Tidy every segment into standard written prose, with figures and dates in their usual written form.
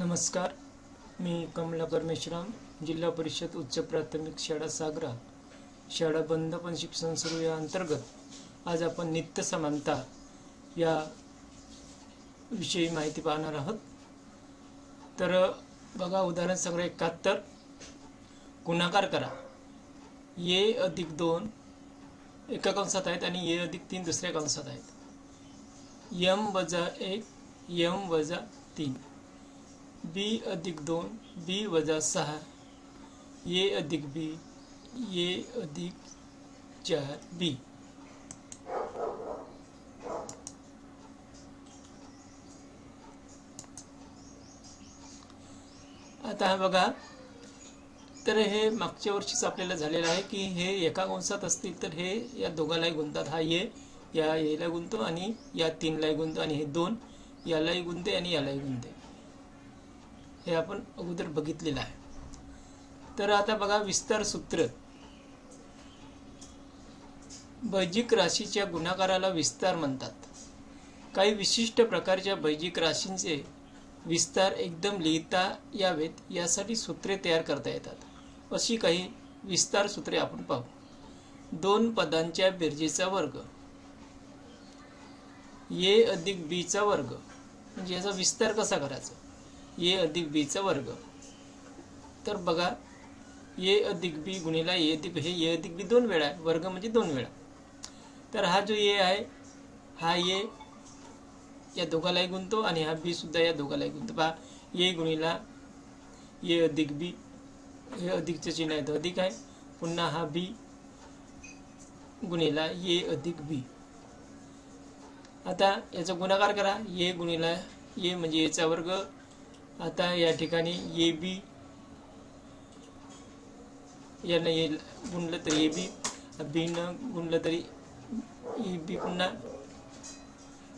नमस्कार, मी कमलाकर मेश्राम, जिल्हा परिषद उच्च प्राथमिक शाळा सागरा, शाळा बंद पण शिक्षण सुरू या अंतर्गत आज आपण नित्य समानता या विषयी माहिती पाहणार आहोत। तर बघा, उदाहरण संग्रह 71, गुणाकार करा। ए अधिक 2 एका कंसात आहेत आणि ए अधिक 3 दुसऱ्या कंसात आहेत। एम वजा 1 एम वजा 3, बी अधिक 2 बी वजा 6, ए अधिक बी ए अधिक 4 बी। आता हा बघा, तर हे मागच्या वर्षीच आपल्याला झालेलं आहे की हे एका कंसात असतील तर हे या दोघांनाही गुणतात। हा ए या एला गुणतो आणि या 3लाही गुणतो आणि हे 2 यालाही गुणते आणि यालाही गुणते। हे आपण अगोदर बघितलेलं आहे। तर आता बघा, विस्तार सूत्र। बैजिक राशीच्या गुणाकाराला विस्तार म्हणतात। काही विशिष्ट प्रकारच्या बैजिक राशींचे विस्तार एकदम लिहिता यावेत यासाठी सूत्रे तयार करता येतात। अशी काही विस्तार सूत्रे आपण पाहू। 2 पदांच्या बेरजेचा वर्ग, ए अधिक बी चा वर्ग, म्हणजे याचा विस्तार कसा करायचा? ए अधिक बी चा वर्ग। तर बघा, ए अधिक बी गुणिला ए अधिक हे ए अधिक बी 2 वेळा आहे, वर्ग म्हणजे 2 वेळा। तर हा जो ए आहे हा ए या दोघालाही गुणतो आणि हा बी सुद्धा या दोघालाही गुणतो। पहा, ए गुणिला ए अधिक बी, हे अधिकचे चिन्ह आहे तर अधिक आहे। पुन्हा हा बी गुणिला ए अधिक बी। आता याचा गुणाकार करा। ए गुणिला ए म्हणजे एचा वर्ग। आता या ठिकाणी ए बी यानं ए गुणलं तर ए बी, बी न गुणलं तरी ए बी पुन्हा,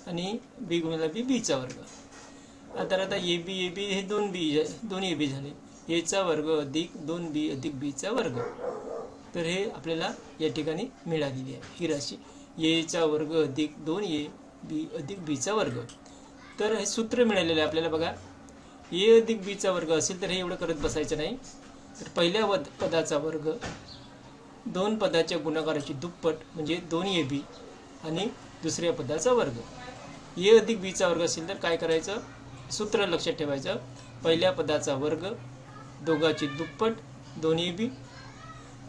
आणि बी गुणिला बी बी चा वर्ग। आता ए बी हे 2 ए बी झाले। ए चा वर्ग अधिक 2 बी अधिक बी चा वर्ग। तर हे आपल्याला या ठिकाणी मिळालेली आहे ही राशी, ए चा वर्ग अधिक 2 ए बी अधिक बी चा वर्ग। तर हे सूत्र मिळालेलं आहे आपल्याला। बघा, ए अधिक बी चा वर्ग असेल तर हे एवढं करत बसायचं नाही। तर पहिल्या पदाचा वर्ग 2 पदाच्या गुणाकाराची दुप्पट म्हणजे 2 ए बी आणि दुसऱ्या पदाचा वर्ग। ए अधिक बी चा वर्ग असेल तर काय करायचं? सूत्र लक्षात ठेवायचं। पहिल्या पदाचा वर्ग दोघाची दुप्पट 2 ए बी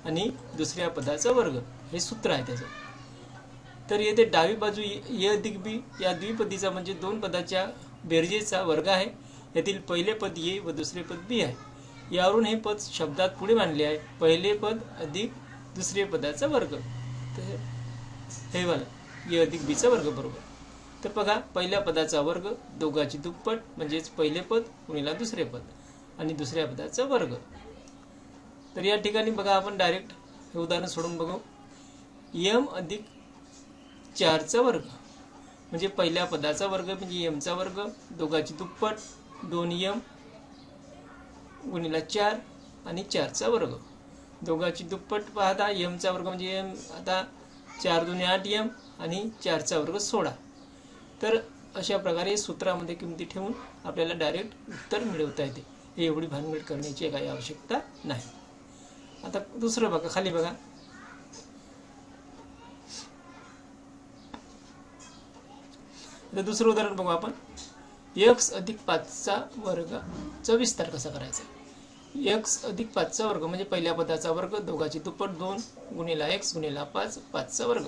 आणि दुसऱ्या पदाचा वर्ग, हे सूत्र आहे त्याचं। तर येथे डावी बाजू ए अधिक बी या द्विपदीचा म्हणजे 2 पदाच्या बेरजेचा वर्ग आहे। यातील पहिले पद ए व दुसरे पद बी आहे। यावरून हे पद शब्दात पुढे मांडले आहे, पहिले पद अधिक दुसरे पदाचा वर्ग। तर हे वाला ए अधिक बी चा वर्ग बरोबर। तर बघा, पहिल्या पदाचा वर्ग दोघाची दुप्पट म्हणजेच पहिले पद गुणिला दुसरे पद आणि दुसऱ्या पदाचा वर्ग। तर या ठिकाणी बघा, आपण डायरेक्ट हे उदाहरण सोडून बघू। एम अधिक 4 चा वर्ग म्हणजे पहिल्या पदाचा वर्ग म्हणजे एम चा वर्ग, दोघाची दुप्पट 2 एम गुणिला 4 आणि 4 चा वर्ग। दोघाची दुप्पट पाहता एम चा वर्ग म्हणजे एम, आता 4 दुने 8 एम आणि 4 चा वर्ग 16। तर अशा प्रकारे सूत्रामध्ये किमती ठेवून आपल्याला डायरेक्ट उत्तर मिळवता येते। हे एवढी भानगड करण्याची काही आवश्यकता नाही। आता दुसरं बघा, खाली बघा, आता दुसरं उदाहरण बघू आपण। x अधिक 5 चा वर्गाचा विस्तार कसा करायचा? x अधिक 5 चा वर्ग म्हणजे पहिल्या पदाचा वर्ग दोघाची दुप्पट 2 गुणिला x गुणिला 5, 5 चा वर्ग।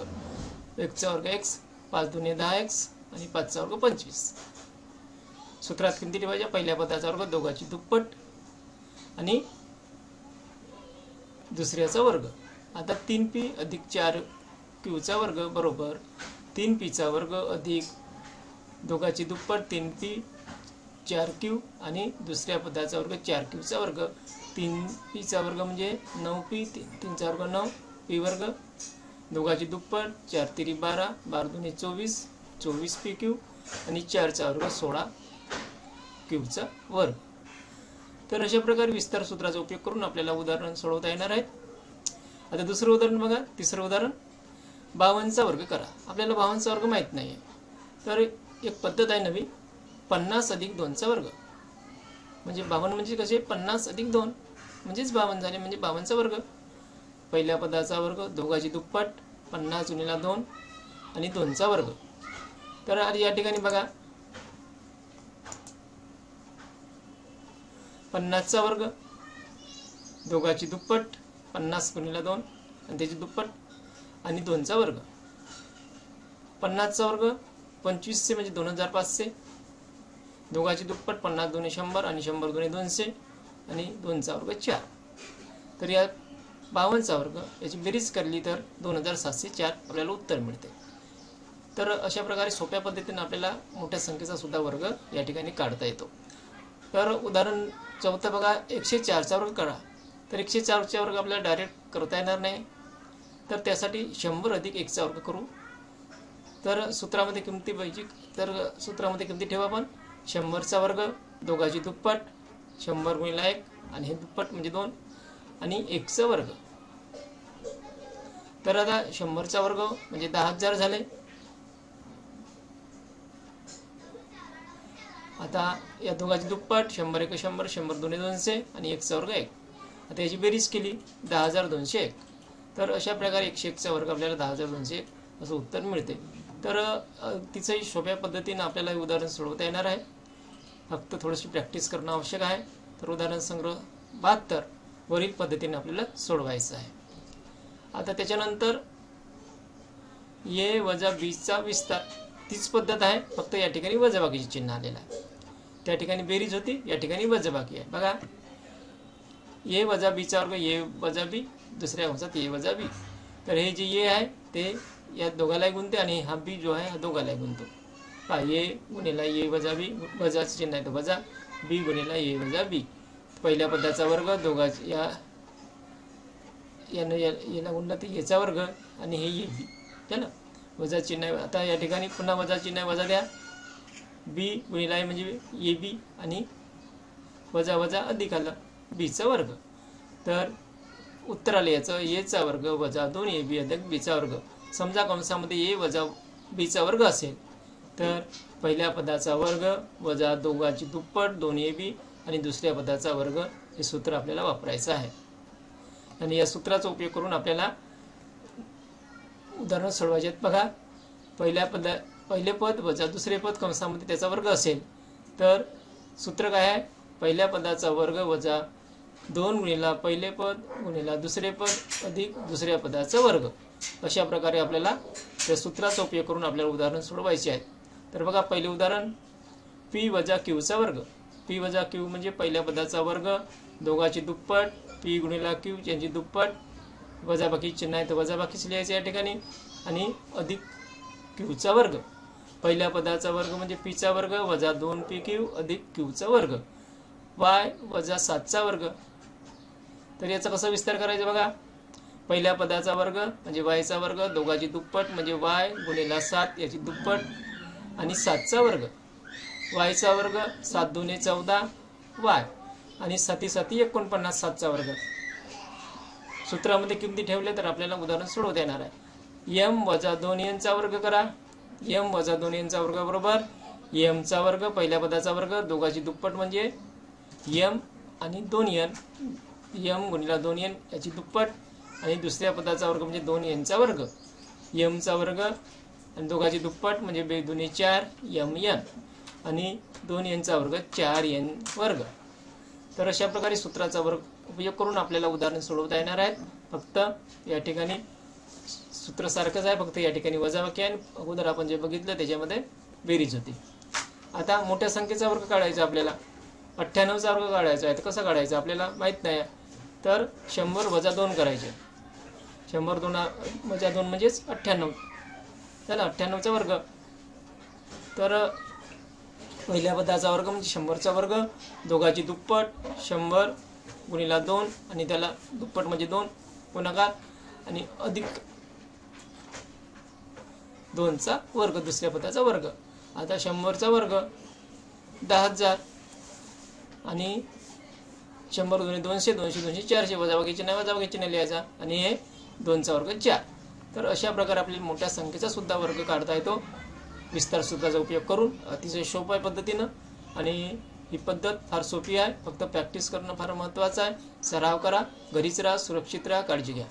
x चा वर्ग x, 5 दुने 10x आणि 5 चा वर्ग 25। सूत्रात किमती ठेवायच्या। पहिल्या पदाचा वर्ग दोघाची दुप्पट आणि दुसऱ्याचा वर्ग। आता 3p अधिक 4q चा वर्ग बरोबर 3p चा वर्ग अधिक दोघाची दुप्पट 3p 4q आणि दुसऱ्या पदाचा वर्ग 4q चा वर्ग। 3p चा वर्ग म्हणजे 9p, 3 चा वर्ग 9p वर्ग, दोघाची दुप्पट 4 तिरी 12, 12 दुने 24, 24pq आणि 4 चा वर्ग 16q चा वर्ग। तर अशा प्रकारे विस्तार सूत्राचा उपयोग करून आपल्याला उदाहरण सोडवता येणार आहेत। आता दुसरं उदाहरण बघा, तिसरं उदाहरण 52 चा वर्ग करा। आपल्याला 52 चा वर्ग माहित नाही आहे, तर एक पद्धत आहे नवी, 50 अधिक 2 चा वर्ग। म्हणजे 52 म्हणजे कसे 50 अधिक 2 म्हणजेच 52 झाले, म्हणजे 52चा वर्ग. पहिल्या पदाचा वर्ग दोघाची दुप्पट 50 गुणिले 2 आणि 2चा वर्ग. तर आज या ठिकाणी बघा 50चा वर्ग दोघाची दुप्पट 50 गुणिले 2 आणि त्याची दुप्पट आणि 2चा वर्ग. 50चा वर्ग 2500 म्हणजे 2500, दोघाची दुप्पट 50 दुणे 100 आणि 100 दुणे 200 आणि 2चा वर्ग 4. तर या 52चा वर्ग याची बेरीज करली तर 2704 आपल्याला उत्तर मिळते. तर अशा प्रकारे सोप्या पद्धतीने आपल्याला मोठ्या संख्येचा सुद्धा वर्ग या ठिकाणी काढता येतो. तर उदाहरण 4 बघा, 104चा वर्ग करा. तर 104चा वर्ग आपल्याला डायरेक्ट करता येणार नाही, तर त्यासाठी 100 अधिक 1चा वर्ग करू. तर सूत्रामध्ये किमती पाहिजे, तर सूत्रामध्ये किमती ठेवा आपण. 100चा वर्ग दोघाची दुप्पट 100 गुणिले 1 आणि हे दुप्पट म्हणजे 2 आणि 1चा वर्ग. तर आता 100चा वर्ग म्हणजे 10,000 झाले. आता या दोघाची दुप्पट 100 1 100 100 दुणे 200 आणि 1चा वर्ग 1. आता याची बेरीज केली 10,201. तर अशा प्रकारे 101चा वर्ग आपल्याला 10,201 असं उत्तर मिळते. तर तिचंही सोप्या पद्धतीने आपल्याला हे उदाहरण सोडवता येणार आहे, फक्त थोडीशी प्रॅक्टिस करणं आवश्यक आहे. तर उदाहरण संग्रह 72 वरील पद्धतीने आपल्याला सोडवायचं आहे. आता त्याच्यानंतर ए वजा बीचा विस्तार, तीच पद्धत आहे, फक्त या ठिकाणी वजाबाकीचे चिन्ह आलेलं आहे. त्या ठिकाणी बेरीज होती, या ठिकाणी वजाबाकी आहे. बघा ए वजा बीचा वर्ग ए वजा बी, दुसऱ्या कंसात ए वजा बी. तर हे जे ए आहे ते या दोघालाही गुणते आणि हा बी जो आहे हा दोघालाही गुणतो. पहा ए गुणिले ए वजा बी, वजाचं चिन्ह आहे तर वजा, बी गुणिले ए वजा बी. पहिल्या पदाचा वर्ग दोघाच्या याला गुणला तर याचा वर्ग आणि हे ए बी झालं. वजा चिन्ह आहे, आता या ठिकाणी पुन्हा वजा चिन्ह आहे, वजा द्या. बी गुणिले म्हणजे ए बी आणि वजा वजा अधिक आलं बीचा वर्ग. तर उत्तर आलं याचं एचा वर्ग वजा 2 ए बी अधिक बीचा वर्ग. समजा कंसामध्ये ए वजा बीचा वर्ग असेल तर पहिल्या पदाचा वर्ग वजा दोघाची दुप्पट 2 ए बी आणि दुसऱ्या पदाचा वर्ग हे सूत्र आपल्याला वापरायचं आहे. आणि या सूत्राचा उपयोग करून आपल्याला उदाहरण सोडवायचे आहेत. बघा पहिले पद वजा दुसरे पद कंसामध्ये त्याचा वर्ग असेल तर सूत्र काय आहे, पहिल्या पदाचा वर्ग वजा 2 गुणिले पहिले पद गुणिले दुसरे पद अधिक दुसऱ्या पदाचा वर्ग. अशा प्रकारे आपल्याला त्या सूत्राचा उपयोग करून आपल्याला उदाहरण सोडवायचे आहेत. तर बघा पहिले उदाहरण पी वजा क्यूचा वर्ग. पी वजा क्यू म्हणजे पहिल्या पदाचा वर्ग दोघाची दुप्पट पी गुणिले क्यू यांची दुप्पट, वजाबाकी चिन्ह आहे तर वजाबाकीच लिहायचं या ठिकाणी आणि अधिक क्यूचा वर्ग. पहिल्या पदाचा वर्ग म्हणजे पीचा वर्ग वजा 2 पी क्यू अधिक क्यूचा वर्ग. वाय वजा 7चा वर्ग. तर याचा कसा विस्तार करायचा बघा, पहिल्या पदाचा वर्ग म्हणजे वायचा वर्ग दोघाची दुप्पट म्हणजे वाय गुणिले 7 याची दुप्पट आणि 7चा वर्ग. वायचा वर्ग 7 दुणे 14 वाय आणि 7 7 49 7चा वर्ग. सूत्रामध्ये किमती ठेवले तर आपल्याला उदाहरण सोडवता येणार आहे. एम वजा 2 एनचा वर्ग करा. एम वजा 2 एनचा वर्ग बरोबर एमचा वर्ग पहिल्या पदाचा वर्ग दोघाची दुप्पट म्हणजे एम आणि 2 एन, एम गुणिले 2 एन याची दुप्पट आणि दुसऱ्या पदाचा वर्ग म्हणजे 2 एनचा वर्ग, एमचा वर्ग आणि दोघाची दुप्पट म्हणजे 2 दुणे 4 एम एन आणि 2 एनचा वर्ग 4 एन वर्ग. तर अशा प्रकारे सूत्राचा वर्ग उपयोग करून आपल्याला उदाहरण सोडवता येणार आहेत. फक्त या ठिकाणी सूत्र सारखंच आहे, फक्त या ठिकाणी वजाबाकी आहे. अगोदर आपण जे बघितलं त्याच्यामध्ये बेरीज होती. आता मोठ्या संख्येचा वर्ग काढायचा आपल्याला, 98चा वर्ग काढायचा आहे. तर कसं काढायचं आपल्याला माहीत नाही, तर 100 वजा 2 करायचे. 100 वजा 2 म्हणजेच 98 झालं, 98चा वर्ग. तर पहिल्या पदाचा वर्ग म्हणजे 100चा वर्ग दोघाची दुप्पट 100 गुणिले 2 आणि त्याला दुप्पट म्हणजे 2 गुणाकार आणि अधिक 2चा वर्ग दुसऱ्या पदाचा वर्ग. आता 100चा वर्ग 10,000 आणि 100 दुणे 200 200 200 400 वजाबाकीचे नाही, वजाबाकीचे नाही लिहायचा आणि हे 2चा वर्ग 4. तर अशा प्रकारे आपल्याला मोठ्या संख्येचा सुद्धा वर्ग काढता येतो विस्तार सूत्राचा उपयोग करून, अतिशय सोप्या पद्धतीनं. आणि ही पद्धत फार सोपी आहे, फक्त प्रॅक्टिस करणं फार महत्त्वाचं आहे. सराव करा, घरीच राहा, सुरक्षित राहा, काळजी घ्या.